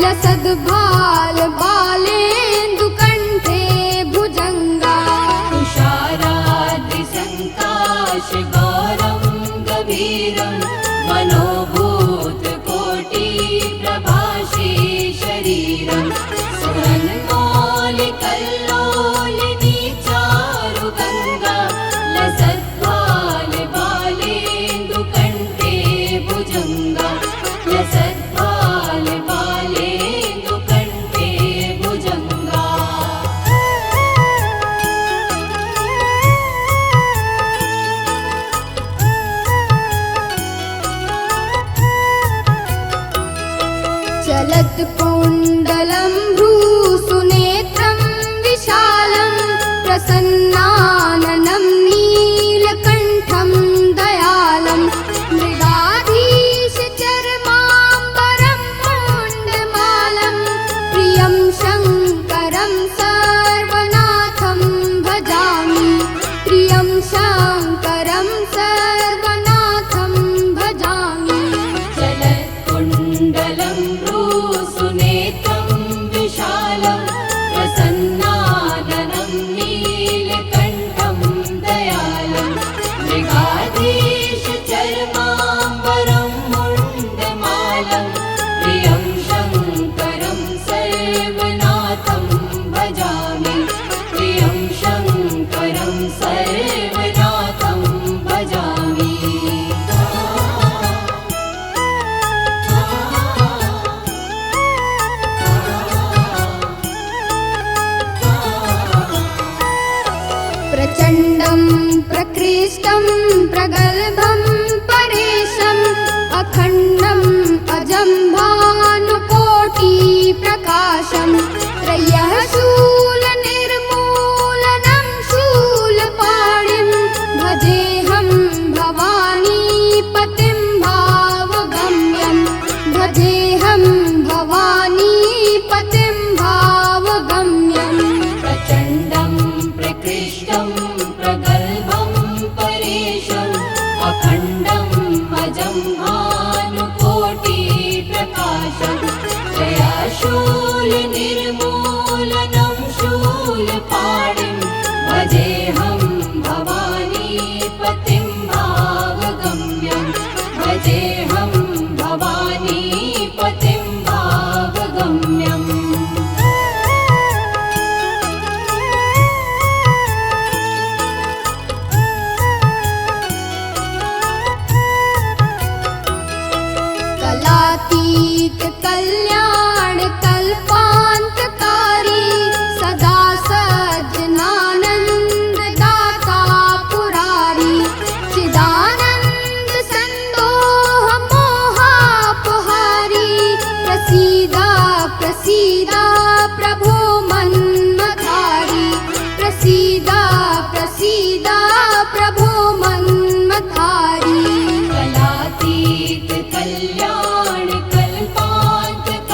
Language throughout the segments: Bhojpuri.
लसद्भाल बालेन्दुकण्ठे भुजङ्गा तुषाराद्रिसङ्काशगौरं गभीरं मनोभूतकोटिप्रभाषे शरीरं सुरन्मौलिकल्लोलिनी चारुगङ्गा लसद्भाल बालेन्दुकण्ठे भुजङ्गा लसद्भाल बालेन्दुकण्ठे भुजङ्गा। चलत्कुण्डलं भ्रूसुनेत्रं विशालं प्रसन्नाननं नीलकण्ठं दयालं मृगाधीशचर्माम्बरं मुण्डमालं प्रियं शङ्करं सर्वनाथं भजामि प्रियं शङ्करं सर्वनाथं भजामि। चलत्कुण्डलं भ्रूसुनेत्रं विशालं प्रसन्नाननं नीलकण्ठं दयालं मृगाधीशचर्माम्बरं मुण्डमालं प्रियं शङ्करं सर्वनाथं भजामि प्रियं शङ्करं सर्वनाथं भजामि। प्रचण्डं प्रकृष्टं प्रगल्भं परेशम् अखण्डम् अजं भानुकोटिप्रकाशं त्रयः शूलनिर्मूलनं शूलपाणिं भजेऽहं भवानीपतिं भावगम्यं भजेऽहं भवानीपतिं भावगम्यम्। प्रचण्डं प्रकृष्टं प्रगल्भं परेशम् अखण्डम् अजं भानुकोटिप्रकाशं त्रयशूलनिर्मूलनं शूलपाणिं भजेऽहं भवानीपतिं भावगम्यं भजेऽहं भवानीपतिं भावगम्यम्। कलातीत कल्याण कल्पान्तकारी सदा सज्जनानन्द दाता पुरारी चिदानन्द सन्दोह मोहापहारी प्रसीदा प्रसीदा प्रभो मन्मथारी प्रसीदा प्रसीदा प्रभो मन्मथारी। कलातीत कल्याण कल्पान्तकारी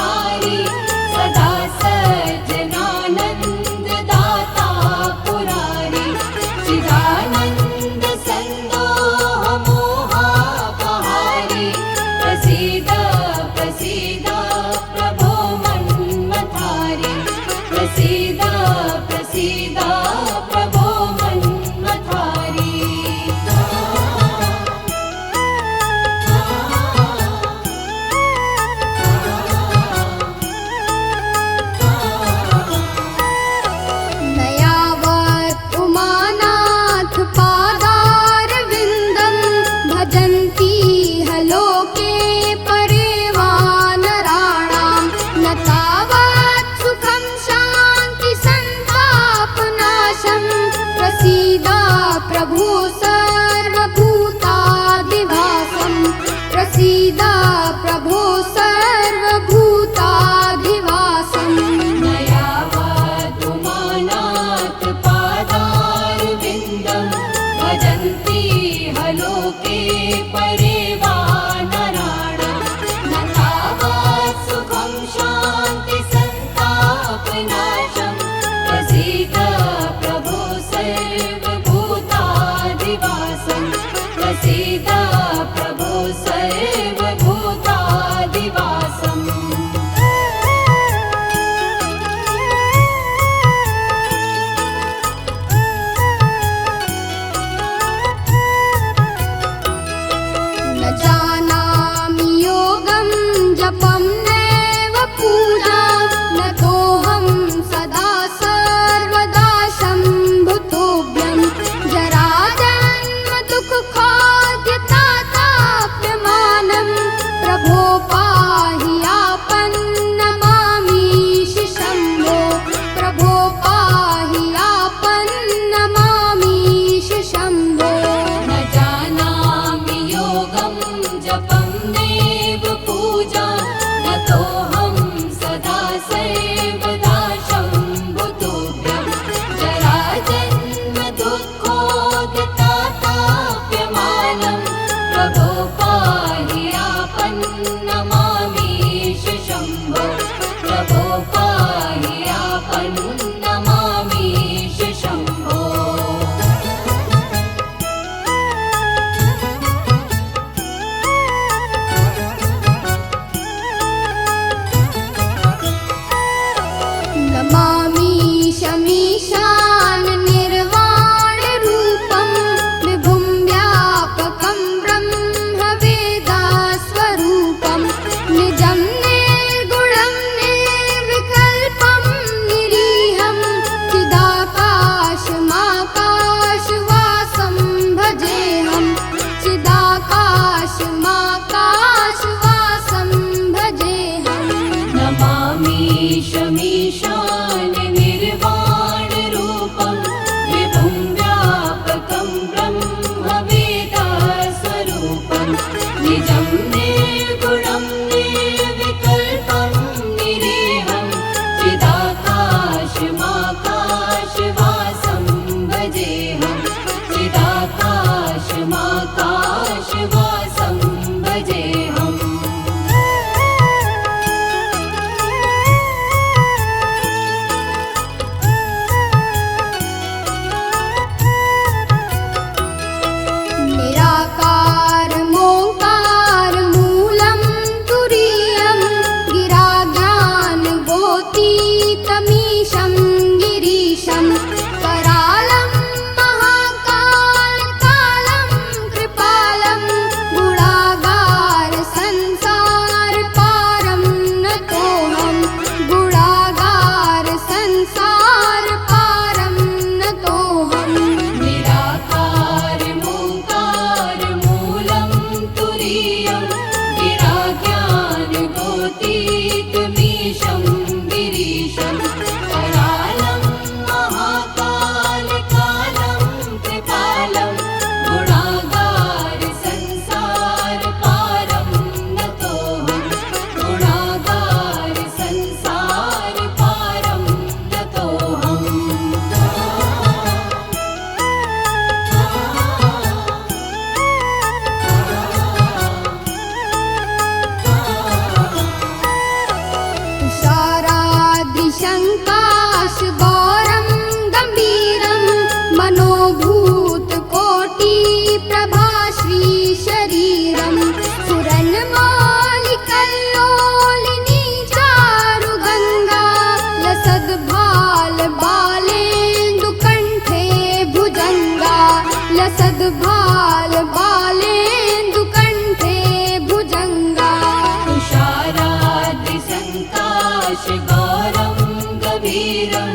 आकाशगौरं गभीरं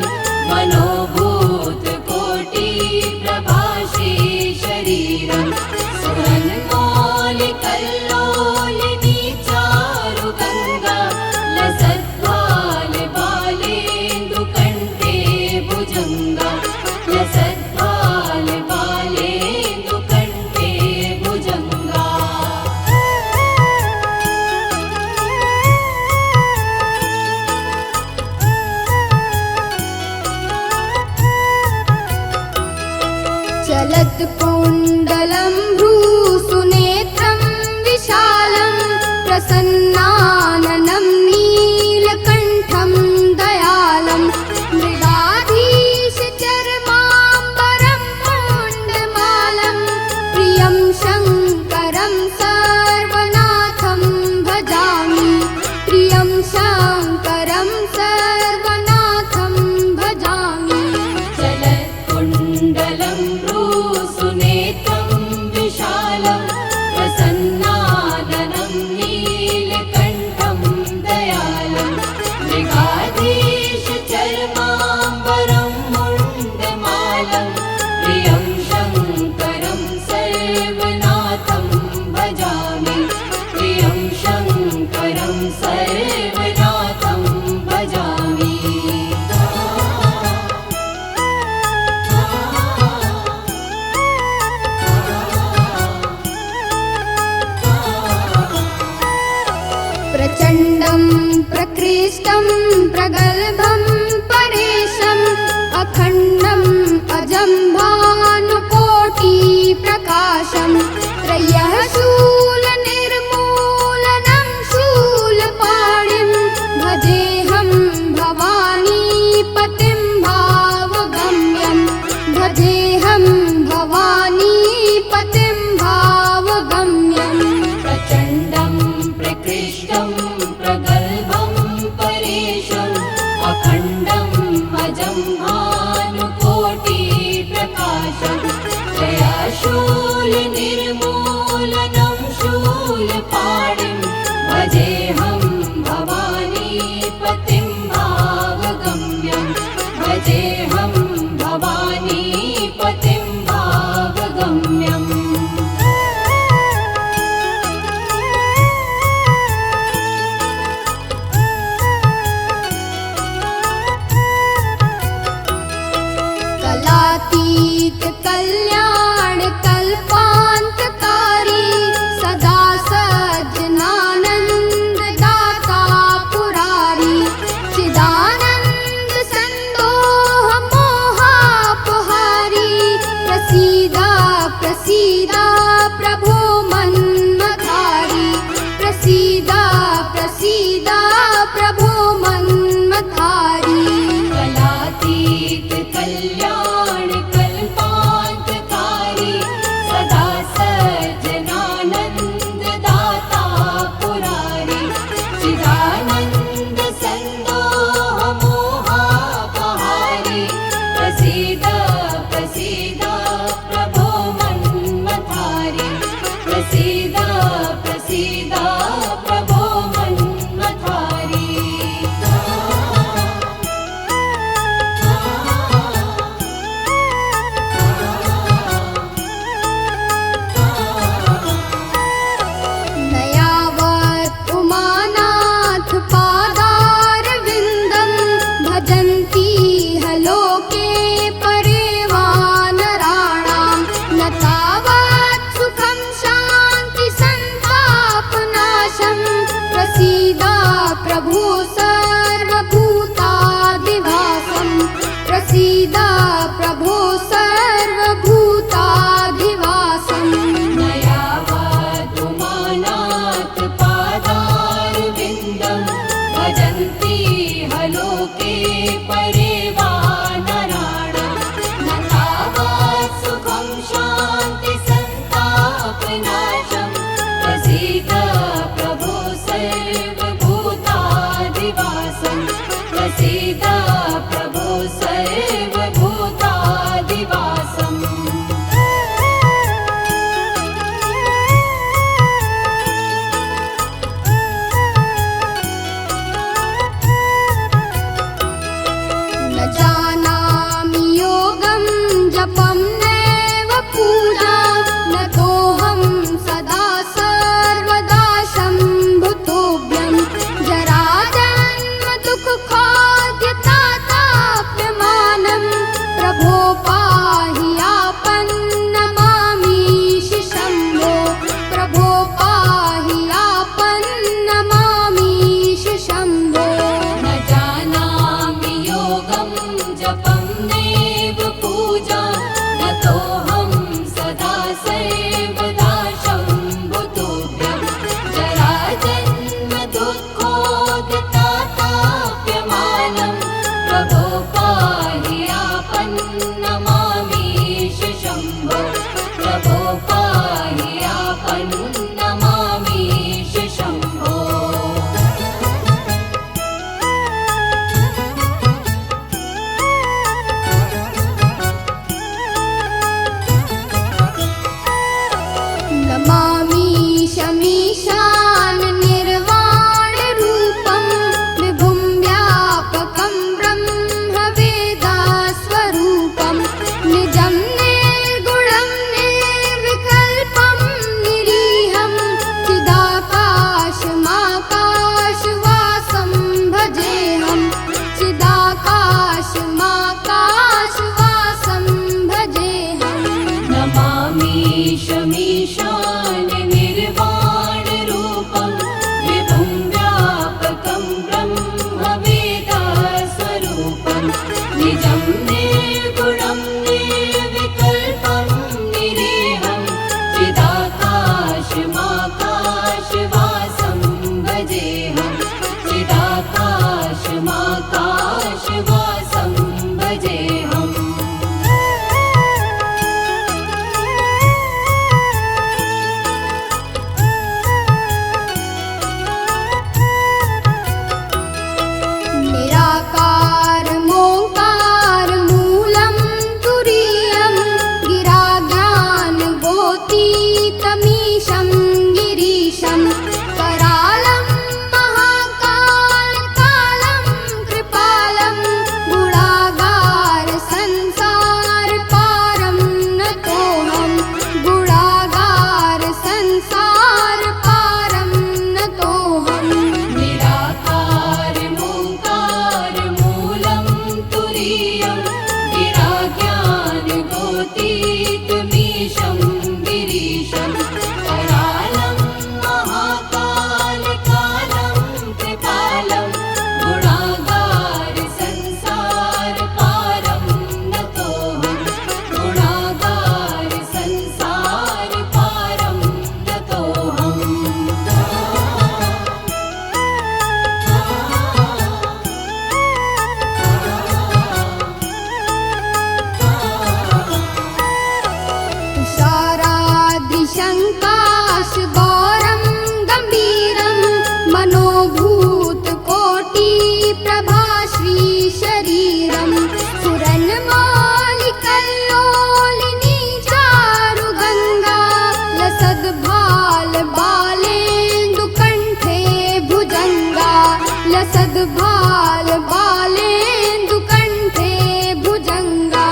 मनोभूतकोटिप्रभाषे शरीरं सुरन्मौलिकल्लोलिनी चारुगङ्गा लसद्बालबालेन्दुकण्ठे भुजङ्गा लसद्बालबालेन्दुकण्ठे भुजङ्गा चलत्कुण्डलं भ्रूसुनेत्रं विशालं प्रसन्नाननं नीलकण्ठं दयालं मृगाधीशचर्माम्बरं मुण्डमालं प्रियं शङ्करं सर्वनाथं भजामि प्रियं शङ्करं सर्वनाथं भजामि चलत्कुण्डलं भ्रूसुनेत्रं विशालं प्रसन्नाननं नीलकण्ठं दयालं मृगाधीशचर्माम्बरं मुण्डमालं प्रियं शङ्करं सर्वनाथं भजामि प्रियं शङ्करं सर्वनाथं भजामि प्रचण्डं प्रकृष्टं प्रगल्भं परेशम् अखण्डम् अजं भानुकोटिप्रकाशं त्रयः शूलनिर्मूलनं शूलपाणिं भजेऽहं भवानीपतिं भावगम्यं भजेऽहं भवानीपतिं भावगम्यम् प्रचण्डं प्रकृष्टं प्रगल्भं परेशम् अखण्डम् अजं भानुकोटिप्रकाशं जयाशूलनिर्मूलनं शूलपाणिं भजेऽहं भवानीपतिं भावगम्यं भजेऽहं भवानीपतिं भावगम्यम् कलातीत कल्याण कल्पान्तकारी सदा सज्जनानन्द दाता पुरारी चिदानन्द सन्दोह मोहापहारी प्रसीदा प्रसीदा प्रभो मन्मथारी प्रसीदा प्रसीदा प्रभो मन्मथारी कलातीत कल्याण कल्पान्तकारी सदा सज्जनानन्द दाता पुरारी चिदानन्द सन्दोह मोहापहारी प्रसीद प्रसीद प्रभो मन्मथारी प्रसीद प्रसीद प्रभो मन्मथारी नयावत् उमानाथ पादारविन्दं भजन्ति हलोके परे वानराणां न तावत् सुखं शान्ति सन्तापनाशं प्रसीदा प्रभो सर्वभूताधिवासं प्रसीदा प्रभो सर्वभूताधिवासम् नयावतुमानाथ पादारविन्दं भजन्ति हलोके परे वानराणां न तावत् सुखं शान्ति सन्तापनाशं प्रसीद प्रभो सर्वभूताधिवासं प्रसीद प्रभो सर्वभूताधिवासम् लसद्भाल बालेन्दुकण्ठे भुजङ्गा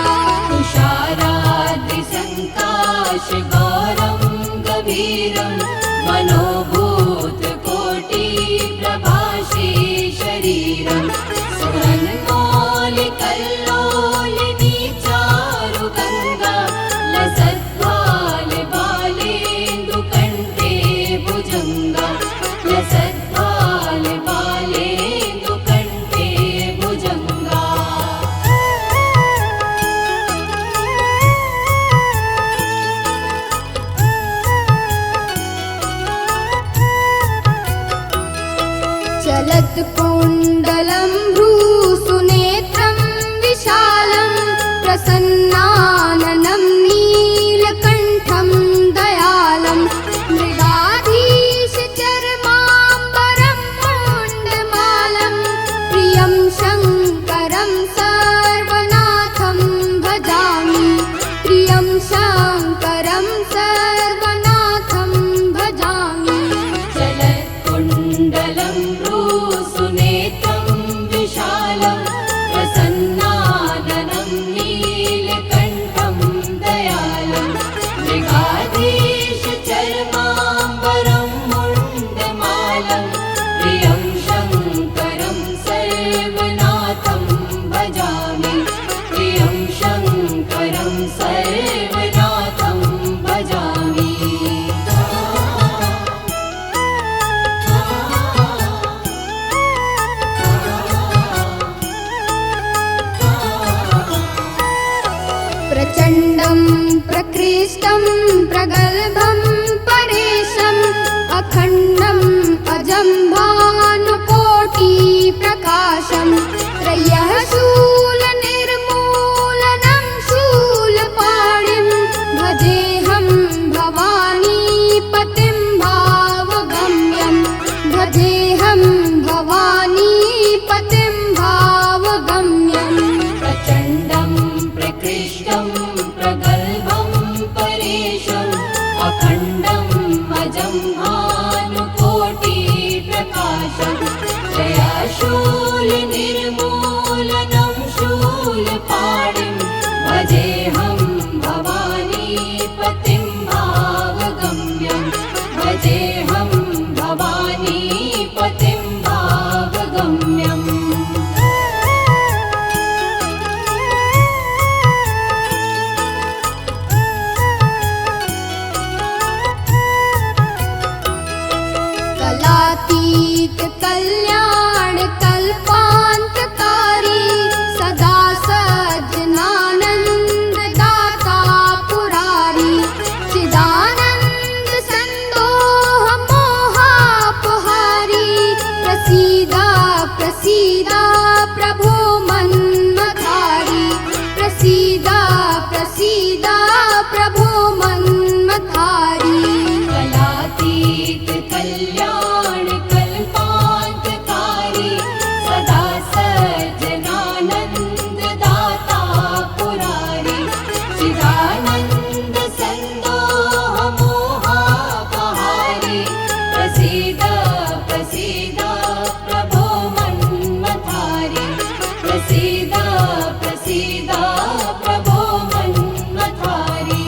तुषाराद्रिसङ्काशगौरं गभीरं मनोभूतकोटिप्रभासे शरीरं सुरन्मौलिकल्लोलिनी चारुगङ्गा लसद्भाल बालेन्दुकण्ठे भुजङ्गा लसद्भाल बालेन्दुकण्ठे भुजङ्गा चलत्कुण्डलं भ्रूसुनेत्रं विशालं प्रसन्नाननं नीलकण्ठं दयालं मृगाधीशचर्माम्बरं मुण्डमालं प्रियं शङ्करं सर्वनाथं भजामि प्रियं शङ्करं सर्वनाथं भजामि चलत्कुण्डलं भ्रूसुनेत्रं विशालं प्रसन्नाननं नीलकण्ठं दयालं मृगाधीशचर्माम्बरं मुण्डमालं प्रियं शङ्करं सर्वनाथं भजामि प्रियं शङ्करं सर्वनाथं भजामि प्रचण्डं प्रकृष्टं प्रगल्भं परेशम् अखण्डम् अजं भानुकोटिप्रकाशं त्रयः शूलनिर्मूलनं शूलपाणिं भजेऽहं भवानीपतिं भावगम्यं भजेऽहं भवानीपतिं भावगम्यम् प्रचण्डं प्रकृष्टं प्रगल्भं परेशम् अखण्डम् अजं भानुकोटिप्रकाशं जयाशूलनिर्मूलनं शूलपाणिं भजेऽहं भवानीपतिं भावगम्यं भजेऽहं भवानीपतिं भावगम्यम् कलातीत कल्याण कल्पान्तकारी सदा सज्जनानन्द दाता पुरारी चिदानन्द सन्दोह मोहापहारी प्रसीदा प्रसीदा प्रभो मन्मथारी प्रसीदा प्रसीदा प्रभो मन्मथारी कलातीत कल्याण कल्पान्तकारी सदा सज्जनानन्द दाता पुरारी चिदानन्द सन्दोह मोहापहारी प्रसीद प्रसीद प्रभो मन्मथारी प्रसीद प्रसीद प्रभो मन्मथारी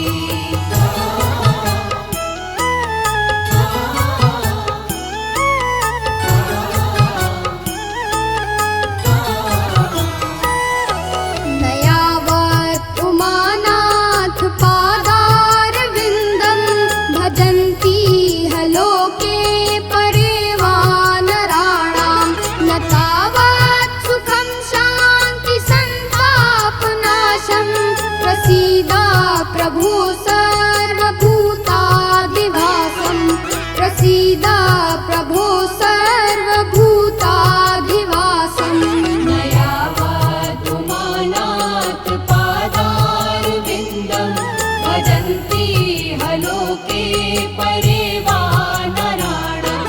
नयावत् उमानाथ पादारविन्दं भजन्ति हलोके परेवानराणां न तावत् सुखं शान्ति सन्तापनाशं प्रसीदा प्रभु सर्वभूताधिवासं प्रसीदा प्रभो सर्वभूताधिवासम् नयावतुमानाथ पादारविन्दं भजन्ति हलोके परेवानराणां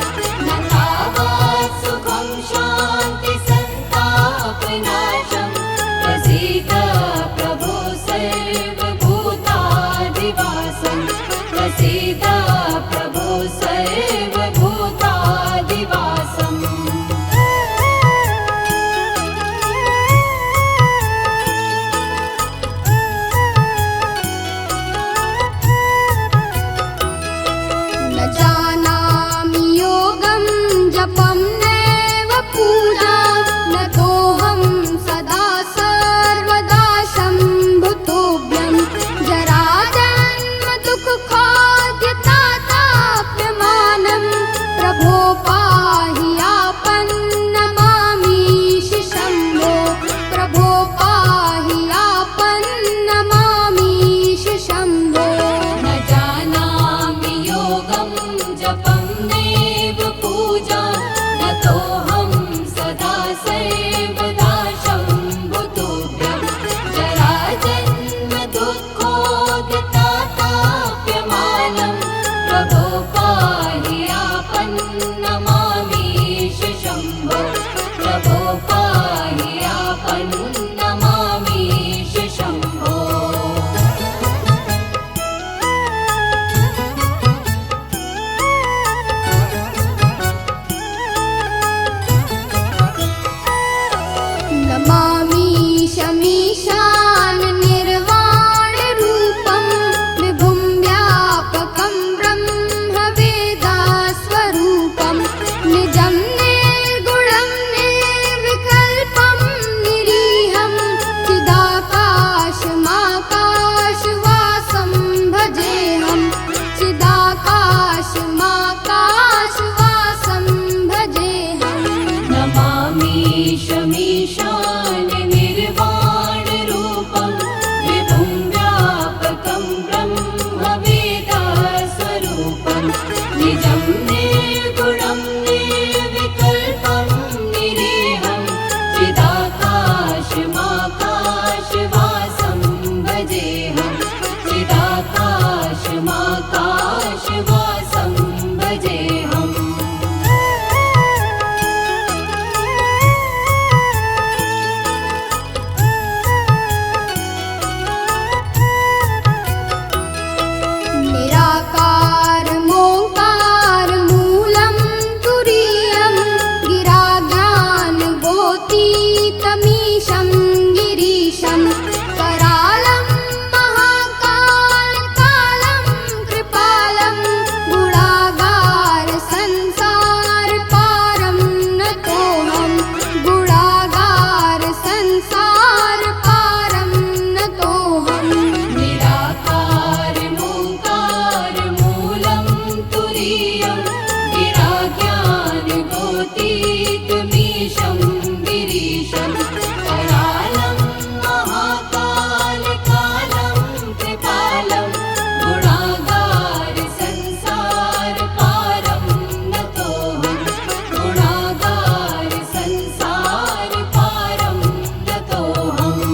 न तावत् सुखं शान्ति सन्तापनाशं प्रसीद प्रभो सर्वभूताधिवासं प्रसीद प्रभो सर्वभूताधिवासम् कोटितमीशं गिरीशं करालं महाकालं कृपालं गुणागार संसार पारं नतोऽहं गुणागार संसार पारं नतोऽहं निराकार मूकार मूलं तुरीयं गिराज्ञान गोतीतमीशं गिरीशं करालं महाकाल कालं कृपालं गुणागार संसार पारं नतोऽहं गुणागार संसार पारं नतोऽहम्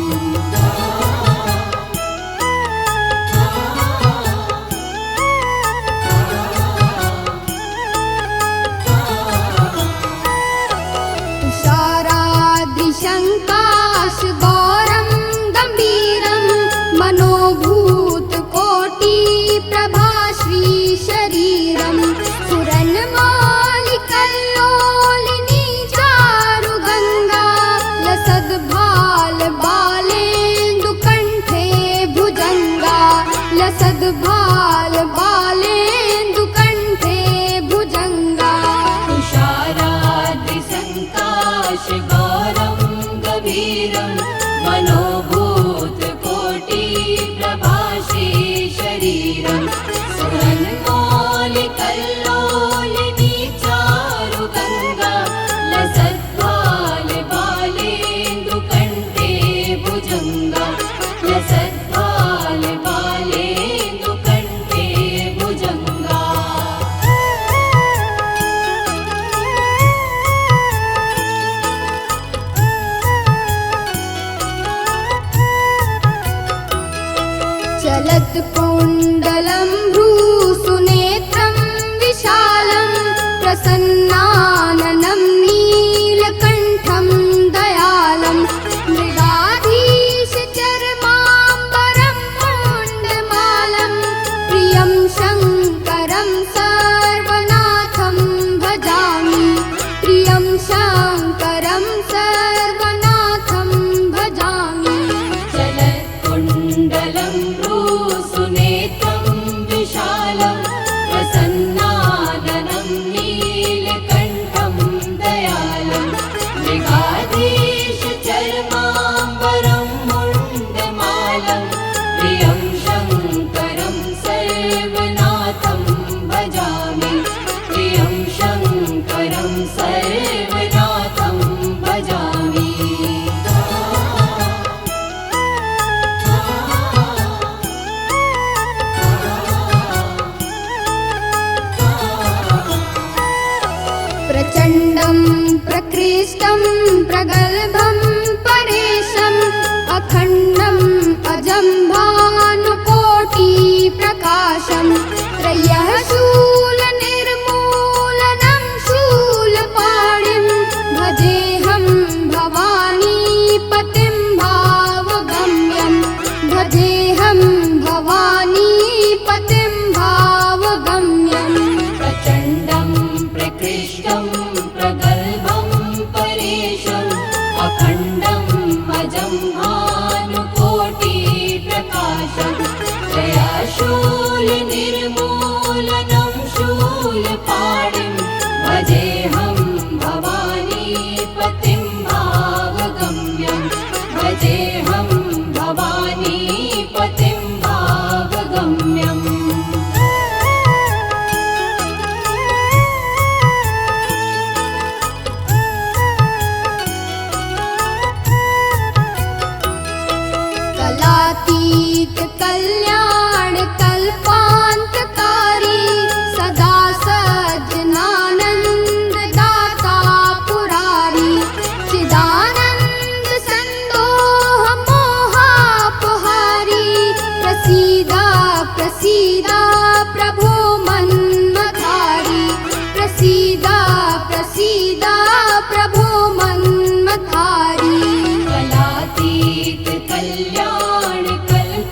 तुषाराद्रिशङ्काश गौरं गम्भीरं मनोभूतकोटिप्रभा श्रीशरीरं सुरन्मौलिकल्लोलिनी चारुगङ्गा लसद्भालबालेन्दुकण्ठे भुजङ्गा लसद्भालबालेन्दुकण्ठे भुजङ्गा तुषाराद्रिसङ्काश गौरं गभीरं मनोभूतकोटिप्रभा श्रीशरीरं सुरन्मौलिकल्लोलिनी चारुगङ्गा लसद्भालबालेन्दुकण्ठे भुजङ्गा लसद्भालबालेन्दुकण्ठे भुजङ्गा चलत्कुण्डलं भ्रूसुनेत्रं विशालं प्रसन्नाननं नीलकण्ठं दयालं मृगाधीशचर्माम्बरं मुण्डमालं प्रियं शङ्करं सर्वनाथं भजामि प्रियं शङ्करं सर्वनाथं भजामि चलत्कुण्डलं भ्रूसुनेत्रं विशालं प्रसन्नाननं नीलकण्ठं दयालं मृगाधीशचर्माम्बरं मुण्डमालं प्रियं शङ्करं सर्वनाथं भजामि प्रियं शङ्करं सर्वनाथं भजामि प्रचण्डं प्रकृष्टं प्रगल्भं परेशम् अखण्डम् अजं भानुकोटिप्रकाशं त्रयः शूलनिर्मूलनं शूलपाणिं भजेऽहं भवानीपतिं भावगम्यं भजेऽहं भवानीपतिं भावगम्यम् प्रचण्डं प्रकृष्टं प्रगल्भं परेशम् अखण्डम् अजं भानुकोटिप्रकाशं जयाशूलनिर्मूलनं शूलपाणिं भजेऽहं भवानीपतिं भावगम्यं भजेऽहं भवानीपतिं भावगम्यम् कलातीत कल्याण कल्पान्तकारी सदा सज्जनानन्द दाता पुरारी चिदानन्द सन्दोह मोहापहारी प्रसीदा प्रसीदा प्रभो मन्मथारी प्रसीदा प्रसीदा प्रभो मन्मथारी कलातीत कल्याण कल्प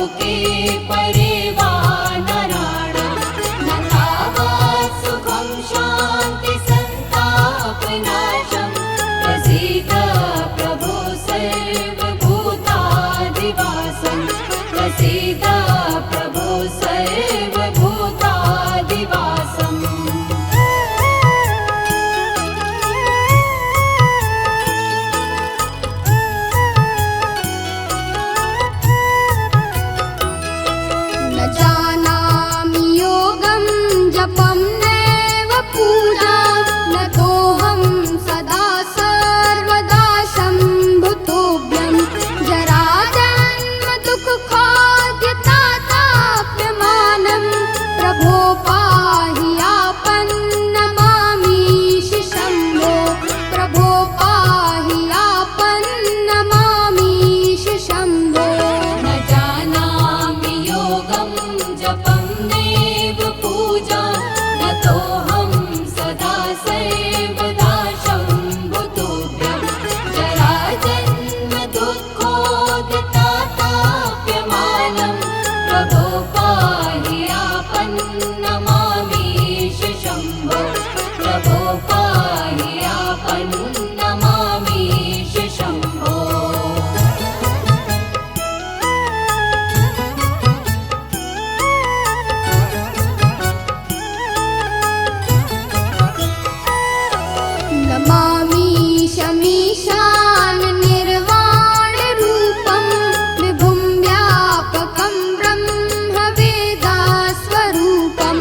लोके परेवा नराणां न तावत् सुखं शान्ति सन्तापनाशं प्रसीद प्रभो सर्वभूतादिवासं प्रसीद प्रभो सर्वभूतादिवासम् न जानामि योगं जपं नैव पूजां न तोऽहं सदा सर्वदा शम्भुतोऽभ्यं जराजन्म दुःखखाद्यताताप्यमानं प्रभो पाहि आपन्नमामीश शम्भो प्रभो पाहि आपन्नमामीश शम्भो न जानामि योगं जपं नैव पूजां न तोऽहं सदा सर्वदा शम्भुतोऽभ्यं जराजन्म दुःखोदताताप्यमानं प्रभो पाहि आपन्नमामीश शम्भो प्रभो पाहि आपन्नमामीश शम्भो नमामि शमीशान निर्वाणरूपं विभुं व्यापकं ब्रह्मवेदास्वरूपं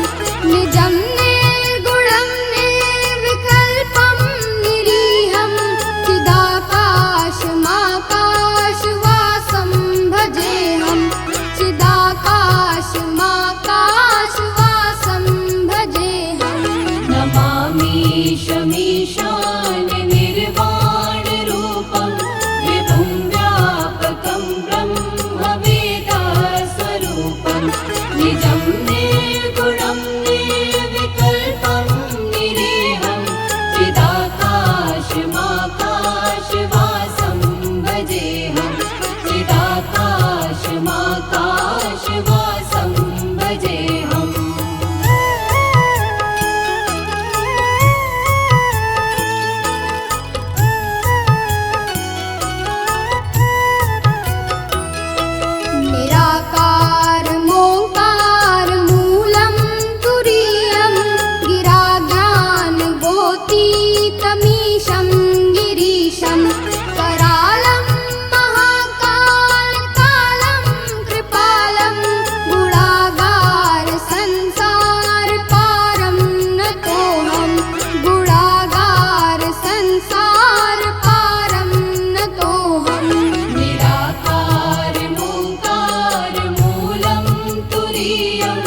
निजं निर्गुणं निर्विकल्पं निरीहं चिदाकाशमाकाशवासं भजेऽहं चिदाकाशमाकाशवासं भजेऽहं नमामि शमीशान निर्वाणरूपं विभुं व्यापकं ब्रह्मवेदास्वरूपं निजं निर्गुणं निर्विकल्पं निरीहं चिदाकाशमाकाशवासं भजेऽहं चिदाकाशमाकाशवासं भजेऽहम् निराकारमोङ्कारमूलं तुरीयं गिराज्ञानगोतीतमीशं गिरीशं करालं महाकालकालं कृपालं गुणागारसंसारपारं नतोऽहं गुणागारसंसारपारं नतोऽहं निराकारमोङ्कारमूलं तुरीयं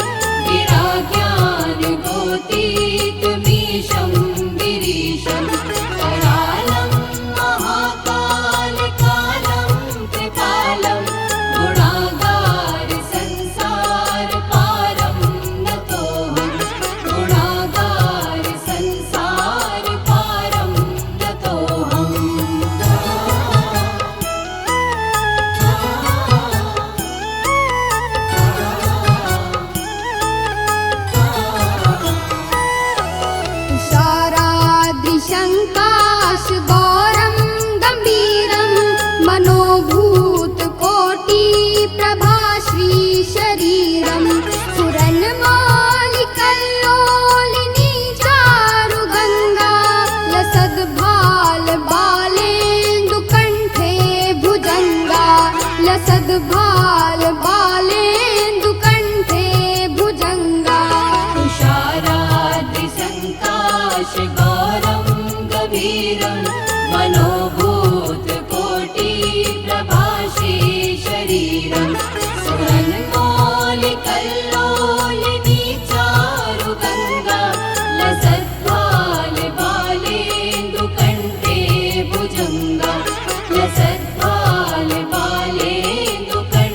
गिराज्ञानगोतीतमीशं गिरीशं करालं महाकालकालं कृपालं गुणागारसंसारपारं नतोऽहं गुणागारसंसारपारं नतोऽहम् तुषाराद्रिशङ्काशगौरं गम्भीरं मनोभूतकोटिप्रभाश्रीशरीरं सुरन्मौलिकल्लोलिनी चारुगङ्गा लसद्भालबालेन्दुकण्ठे भुजङ्गा लसद्भालबालेन्दुकण्ठे भुजङ्गा तुषाराद्रिसङ्काशगौरं गभीरं मनोभूतकोटिप्रभाश्रीशरीरं सुरन्मौलिकल्लोलिनी चारुगङ्गा लसद्भालबालेन्दुकण्ठे भुजङ्गा लसद्भालबालेन्दुकण्ठे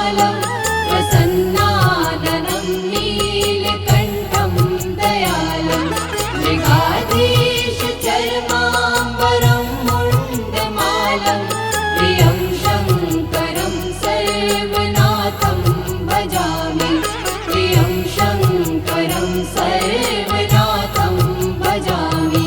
कृपालुकरुणालं प्रसन्नाननं नीलकण्ठं दयालं मृगाधीशचर्माम्बरं मुण्डमालं प्रियं शङ्करं सर्वनाथं भजामि प्रियं शङ्करं सर्वनाथं भजामि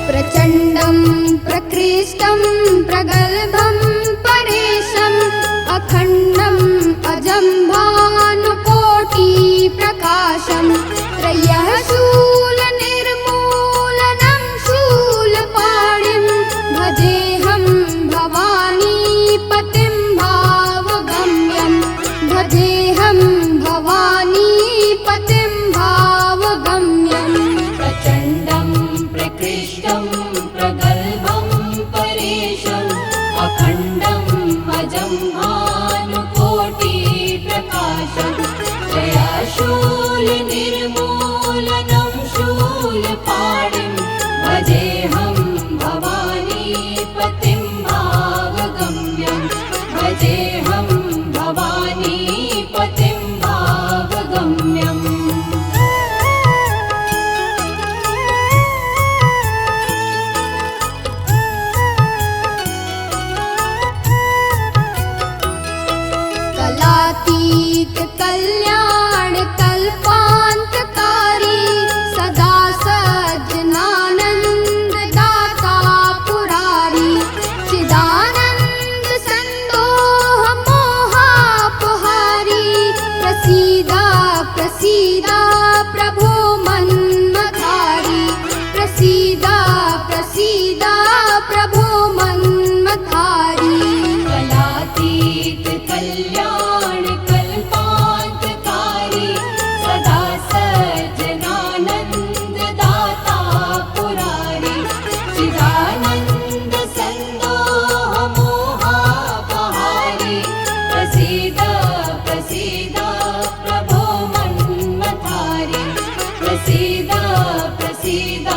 प्रचण्डं प्रकृष्टं प्रगल्भं परेशम् अखण्डम् अजं भानुकोटिप्रकाशम् त्रयः शूलनिर्मूलनं शूलपाणिं भजेऽहं भवानीपतिं भावगम्यं भजेऽहं भवानीपतिं भावगम्यम् प्रचण्डं प्रकृष्टं प्रगल्भं परेशम् अखण्डम् अजं भानुकोटिप्रकाशम् जयाशूलनिर्मूलनं शूलपाणिं भजेऽहं भवानीपतिं भावगम्यं भजेऽहं भवानीपतिं भावगम्यम् कलातीत कल्याण कल्पान्तकारी सदा सज्जनानन्द दाता पुरारी चिदानन्द सन्दोह मोहापहारी प्रसीदा प्रसीदा प्रभो मन्मथारी प्रसीदा प्रसीदा प्रभो मन्मथारी कलातीत कल्याण कल्पान्तकारी सदा सज्जनानन्द दाता पुरारी चिदानन्द सन्दोह मोहापहारी प्रसीद प्रसीद प्रभो मन्मथारी प्रसीद प्रसीद